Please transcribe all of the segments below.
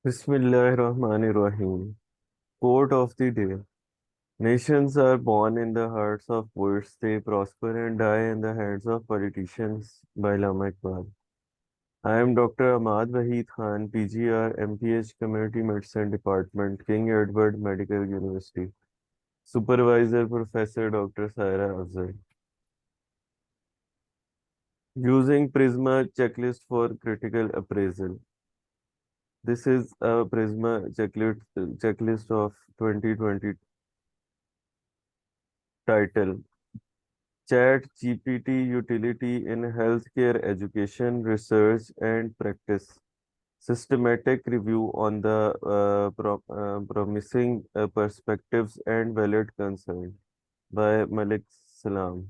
Bismillahirrahmanirrahim. Quote of the day. Nations are born in the hearts of poets, they prosper and die in the hands of politicians. By Lama Iqbal. I am Dr. Ammad Waheed Khan, PGR, MPH Community Medicine Department, King Edward Medical University. Supervisor Professor Dr. Saira Afzal. Using Prisma checklist for critical appraisal. This is a Prisma checklist of 2020 title. Chat GPT utility in healthcare education, research, and practice. Systematic review on the promising perspectives and valid concern by Malik Salam.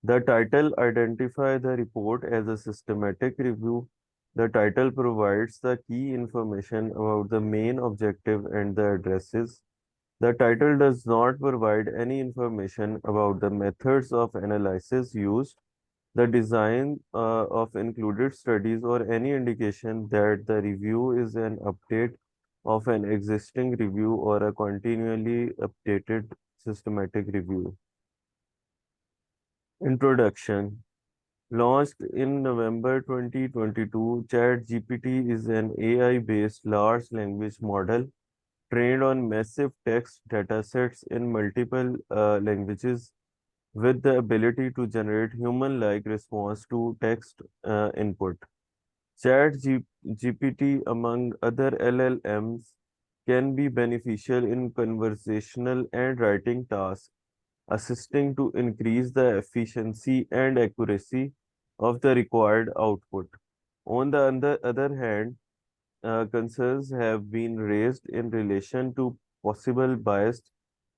The title identify the report as a systematic review. The title provides the key information about the main objective and the addresses. The title does not provide any information about the methods of analysis used, the design of included studies, or any indication that the review is an update of an existing review or a continually updated systematic review. Introduction. Launched in November 2022, ChatGPT is an AI-based large language model trained on massive text datasets in multiple languages with the ability to generate human-like response to text input. GPT, among other LLMs, can be beneficial in conversational and writing tasks, assisting to increase the efficiency and accuracy of the required output. On the other hand, concerns have been raised in relation to possible bias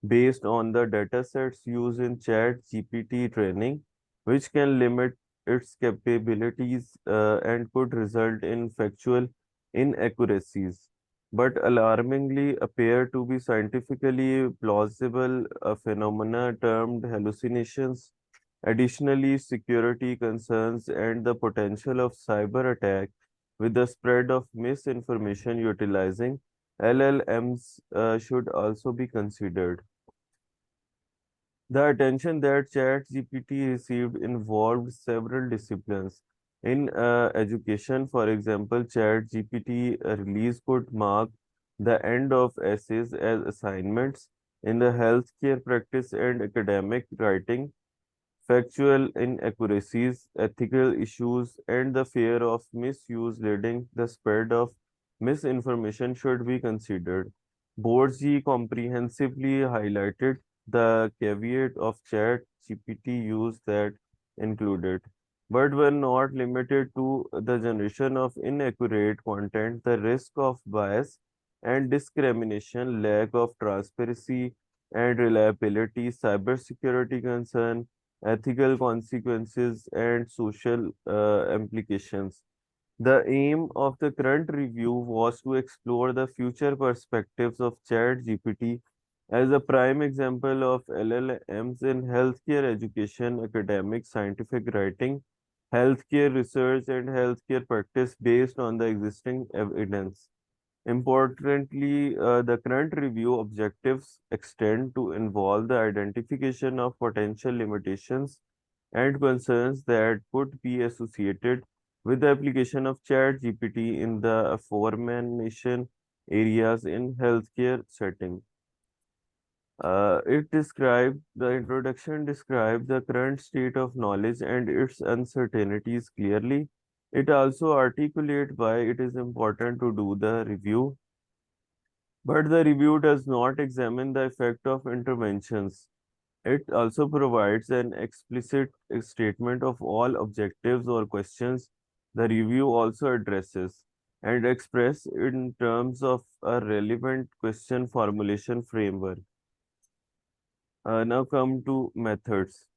based on the datasets used in Chat GPT training, which can limit its capabilities and could result in factual inaccuracies, but alarmingly appear to be scientifically plausible phenomena termed hallucinations. Additionally, security concerns and the potential of cyber attack with the spread of misinformation utilizing LLMs should also be considered. The attention that ChatGPT received involved several disciplines. In education, for example, ChatGPT release could mark the end of essays as assignments. In the healthcare practice and academic writing, factual inaccuracies, ethical issues, and the fear of misuse leading the spread of misinformation should be considered. Board's comprehensively highlighted the caveat of chat GPT use that included, but were not limited to the generation of inaccurate content, the risk of bias and discrimination, lack of transparency and reliability, cybersecurity concern, ethical consequences, and social implications. The aim of the current review was to explore the future perspectives of ChatGPT as a prime example of LLMs in healthcare education, academic, scientific writing, healthcare research, and healthcare practice based on the existing evidence. Importantly, the current review objectives extend to involve the identification of potential limitations and concerns that could be associated with the application of ChatGPT in the aforementioned areas in healthcare setting. The introduction described the current state of knowledge and its uncertainties clearly. It also articulates why it is important to do the review, but the review does not examine the effect of interventions. It also provides an explicit statement of all objectives or questions the review also addresses and express in terms of a relevant question formulation framework. Now come to methods.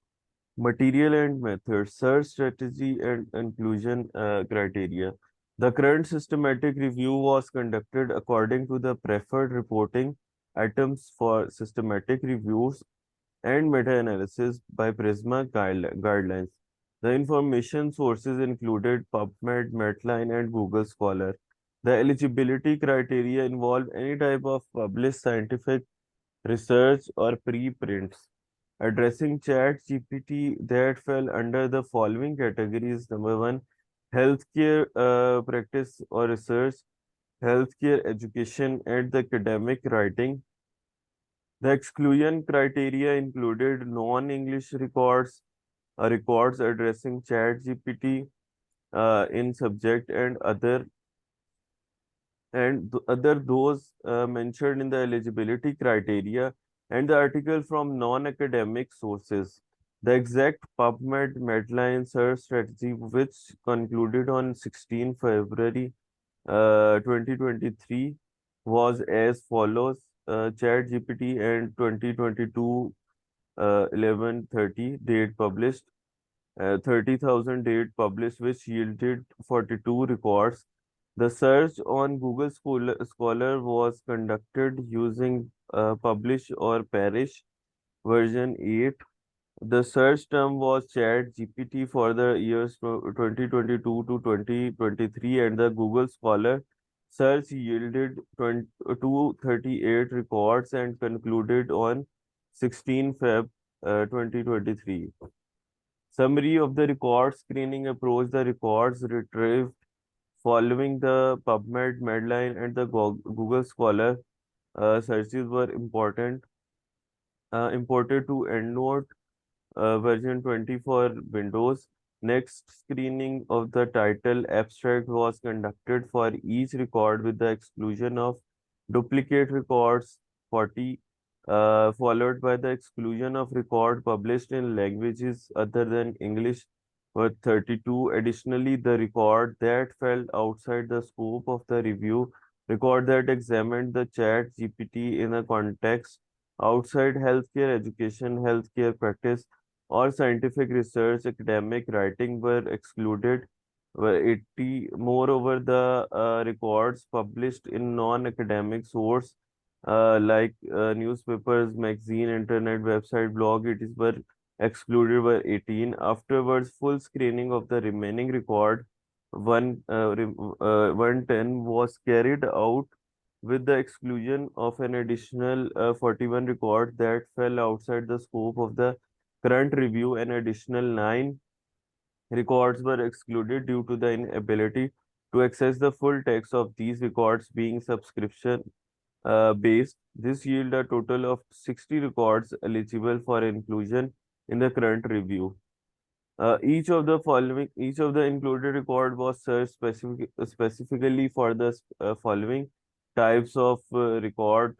Material and methods, search strategy and inclusion criteria. The current systematic review was conducted according to the preferred reporting items for systematic reviews and meta-analysis by Prisma guidelines. The information sources included PubMed, Medline, and Google Scholar. The eligibility criteria involve any type of published scientific research or preprints. Addressing chat GPT that fell under the following categories: number one, healthcare practice or research, healthcare education, and the academic writing. The exclusion criteria included non-English records, records addressing chat GPT in subject and other those mentioned in the eligibility criteria, and the article from non-academic sources. The exact PubMed Medline search strategy, which concluded on 16 February 2023, was as follows. ChatGPT and 2022 11/30 date published, 30,000 date published, which yielded 42 records. The search on Google Scholar was conducted using publish or perish version 8. The search term was Chat GPT for the years 2022 to 2023, and the Google Scholar search yielded 238 records and concluded on 16 Feb 2023. Summary of the record screening approach: the records retrieved following the PubMed, Medline, and the Google Scholar searches were imported to EndNote version 20 for Windows. Next, screening of the title abstract was conducted for each record with the exclusion of duplicate records 40, followed by the exclusion of record published in languages other than English with 32. Additionally, the record that fell outside the scope of the review, record that examined the chat GPT in a context outside healthcare education, healthcare practice, or scientific research, academic writing were excluded. Were 80. Moreover, the records published in non-academic source like newspapers, magazine, internet, website, blog, it is were excluded were 18. Afterwards, full screening of the remaining record, 110, was carried out with the exclusion of an additional 41 records that fell outside the scope of the current review. An additional 9 records were excluded due to the inability to access the full text of these records being subscription based. This yield a total of 60 records eligible for inclusion in the current review. Each of the included record was searched specifically for the following types of record.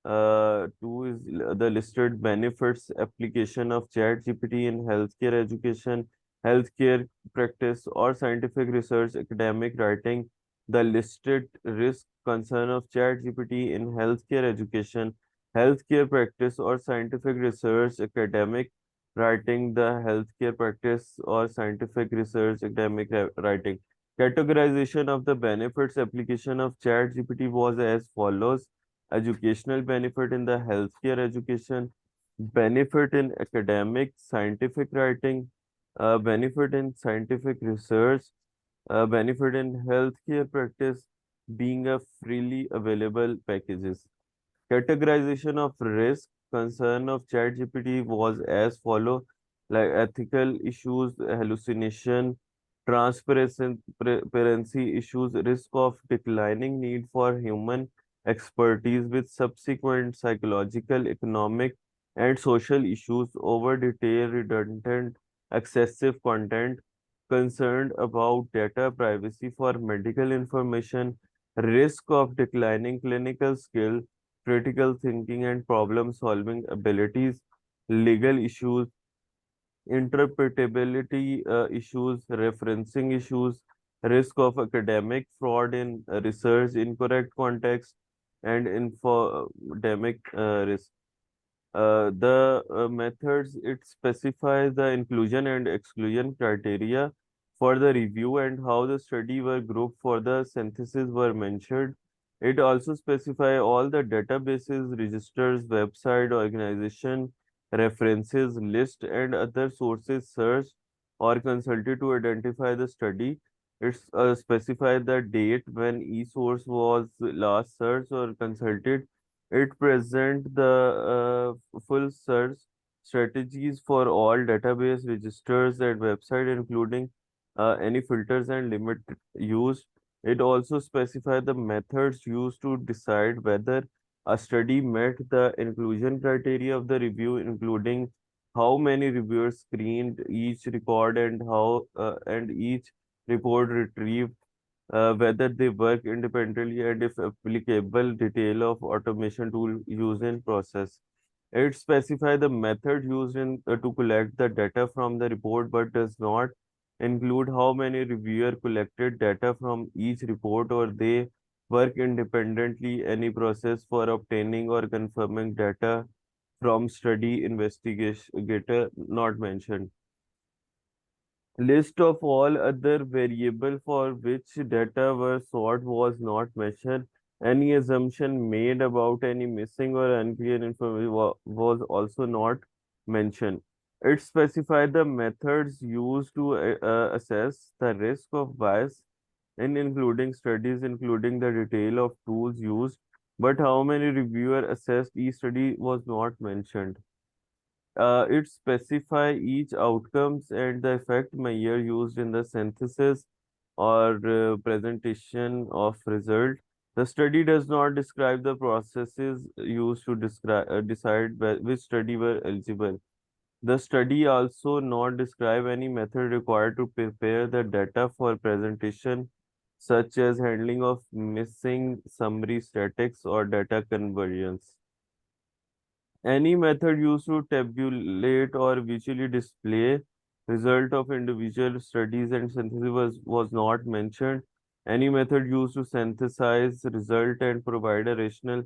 Two is the listed benefits application of ChatGPT in healthcare education, healthcare practice, or scientific research, academic writing. The listed risk concern of ChatGPT in healthcare education, healthcare practice, or scientific research, academic writing. The healthcare practice or scientific research, academic writing. Categorization of the benefits application of ChatGPT was as follows: educational benefit in the healthcare education, benefit in academic scientific writing, benefit in scientific research, benefit in healthcare practice being a freely available packages. Categorization of risk concern of ChatGPT was as follow: like ethical issues, hallucination, transparency issues, risk of declining need for human expertise with subsequent psychological, economic, and social issues, over detailed, redundant, excessive content, concerned about data privacy for medical information, risk of declining clinical skill, critical thinking and problem solving abilities, legal issues, interpretability issues, referencing issues, risk of academic fraud in research, incorrect context, and infodemic risk. The methods, it specifies the inclusion and exclusion criteria for the review and how the study were grouped for the synthesis were mentioned. It also specify all the databases, registers, website, organization, references, list, and other sources searched or consulted to identify the study. It's specify the date when each source was last searched or consulted. It present the full search strategies for all database registers and website, including any filters and limit used. It also specify the methods used to decide whether a study met the inclusion criteria of the review, including how many reviewers screened each record and how and each report retrieved, whether they work independently, and if applicable, detail of automation tool used in process. It specifies the method used to collect the data from the report, but does not include how many reviewer collected data from each report or they work independently. Any process for obtaining or confirming data from study investigator not mentioned. List of all other variable for which data were sought was not mentioned. Any assumption made about any missing or unclear information was also not mentioned. It specified the methods used to assess the risk of bias in including studies, including the detail of tools used, but how many reviewer assessed each study was not mentioned. It specify each outcomes and the effect measure used in the synthesis or presentation of result. The study does not describe the processes used to decide which study were eligible. The study also not describe any method required to prepare the data for presentation, such as handling of missing summary statics or data conversions. Any method used to tabulate or visually display result of individual studies and synthesis was not mentioned. Any method used to synthesize result and provide a rationale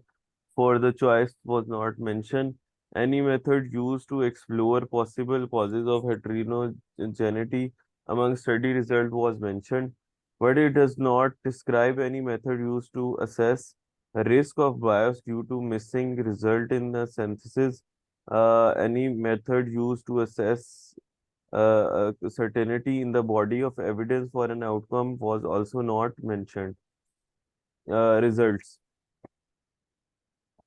for the choice was not mentioned. Any method used to explore possible causes of heterogeneity among study result was mentioned, but it does not describe any method used to assess a risk of bias due to missing result in the synthesis. Any method used to assess certainty in the body of evidence for an outcome was also not mentioned. Results.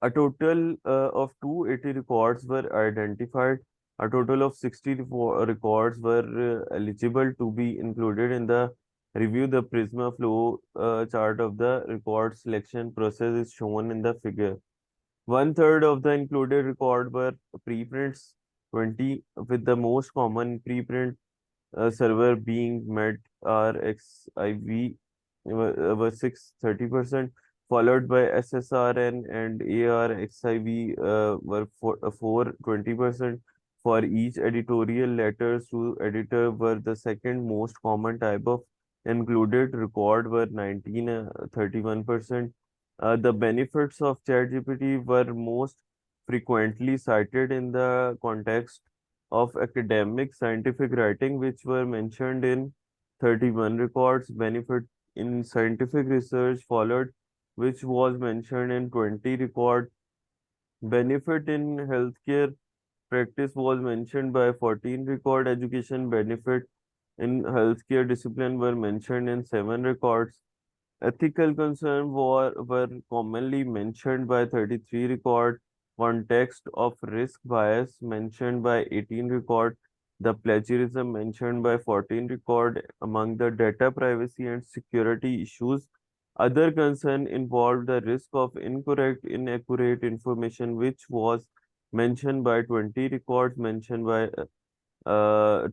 A total of 280 records were identified. A total of 64 records were eligible to be included in the review. The Prisma flow chart of the record selection process is shown in the figure. One third of the included record were preprints, 20 with the most common preprint server being met RXIV was 630%, followed by SSRN and ARXIV were 420%. For each editorial, letters to editor were the second most common type of included record were 31%. The benefits of ChatGPT were most frequently cited in the context of academic scientific writing, which were mentioned in 31 records. Benefit in scientific research followed, which was mentioned in 20 record. Benefit in healthcare practice was mentioned by 14 record. Education benefit in healthcare discipline were mentioned in 7 records. Ethical concerns were commonly mentioned by 33 record, context of risk bias mentioned by 18 record, the plagiarism mentioned by 14 record. Among the data privacy and security issues, other concern involved the risk of incorrect, inaccurate information, which was mentioned by 20 records, mentioned by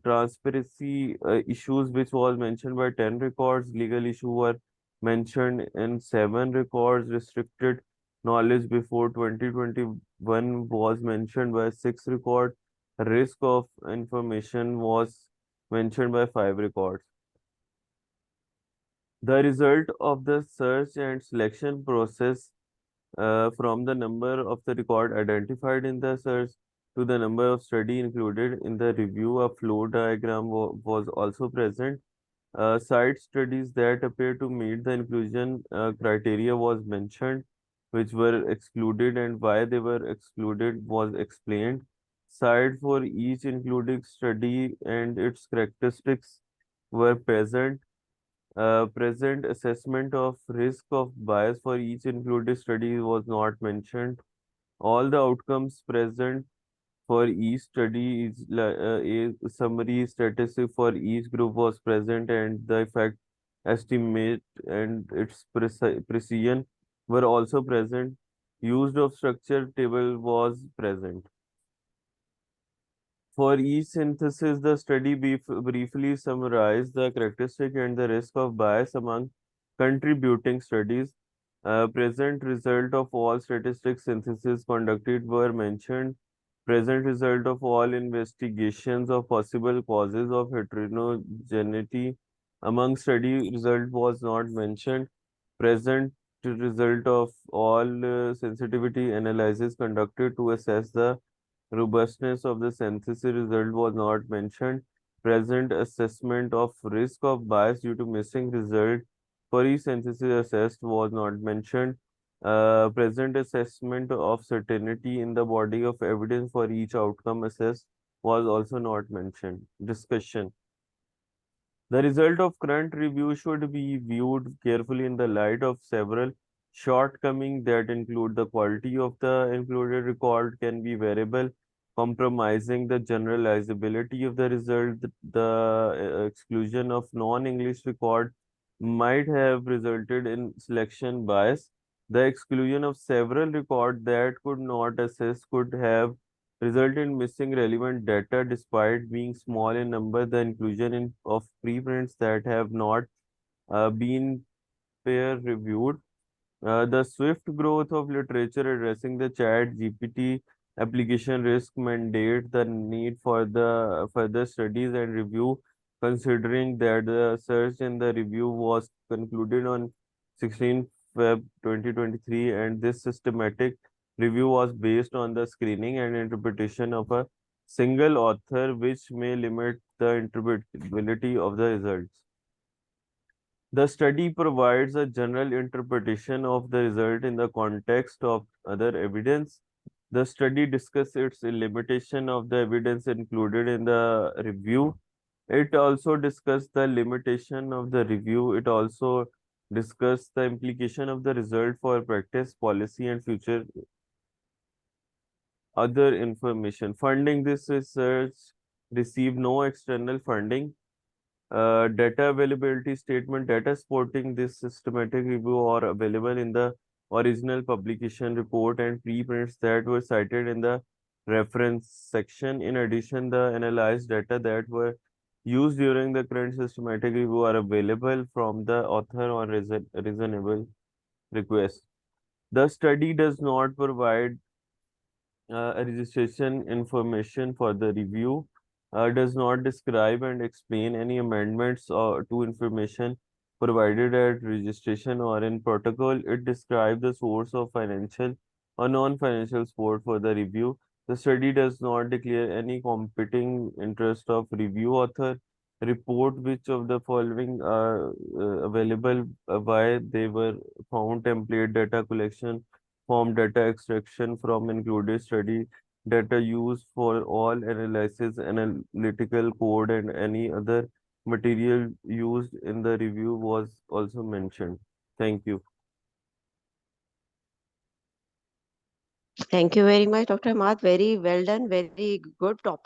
transparency issues, which was mentioned by 10 records, legal issue were mentioned in 7 records, restricted knowledge before 2021 was mentioned by 6 records, risk of information was mentioned by 5 records. The result of the search and selection process from the number of the record identified in the search to the number of study included in the review, a flow diagram was also present. Site studies that appear to meet the inclusion criteria was mentioned, which were excluded and why they were excluded was explained. Site for each included study and its characteristics were present. Present assessment of risk of bias for each included study was not mentioned. All the outcomes present for each study is a summary statistic for each group was present, and the effect estimate and its precision were also present. Used of structure table was present. For each synthesis, the study briefly summarized the characteristic and the risk of bias among contributing studies. Present result of all statistics synthesis conducted were mentioned. Present result of all investigations of possible causes of heterogeneity among study result was not mentioned. Present result of all sensitivity analysis conducted to assess the robustness of the synthesis result was not mentioned. Present assessment of risk of bias due to missing result for each synthesis assessed was not mentioned. Present assessment of certainty in the body of evidence for each outcome assessed was also not mentioned. Discussion. The result of current review should be viewed carefully in the light of several shortcomings that include the quality of the included record can be variable, compromising the generalizability of the result. The exclusion of non-English record might have resulted in selection bias. The exclusion of several records that could not assess could have resulted in missing relevant data despite being small in number. The inclusion of preprints that have not been peer reviewed. The swift growth of literature addressing the chat GPT application risk mandate the need for the further studies and review, considering that the search in the review was concluded on 16 Feb 2023, and this systematic review was based on the screening and interpretation of a single author, which may limit the interpretability of the results. The study provides a general interpretation of the result in the context of other evidence. The study discusses its limitation of the evidence included in the review. It also discussed the limitation of the review. It also discussed the implication of the result for practice, policy, and future other information. Funding this research received no external funding. Data availability statement. Data supporting this systematic review are available in the original publication report and preprints that were cited in the reference section. In addition, the analyzed data that were used during the current systematic review are available from the author on reasonable request. The study does not provide registration information for the review, does not describe and explain any amendments to information provided at registration or in protocol. It describes the source of financial or non-financial support for the review. The study does not declare any competing interest of review author. Report which of the following are available, why they were found: template data collection, form data extraction from included study, data used for all analysis, analytical code, and any other material used in the review was also mentioned. Thank you. Thank you very much, Dr. Ammad. Very well done. Very good topic.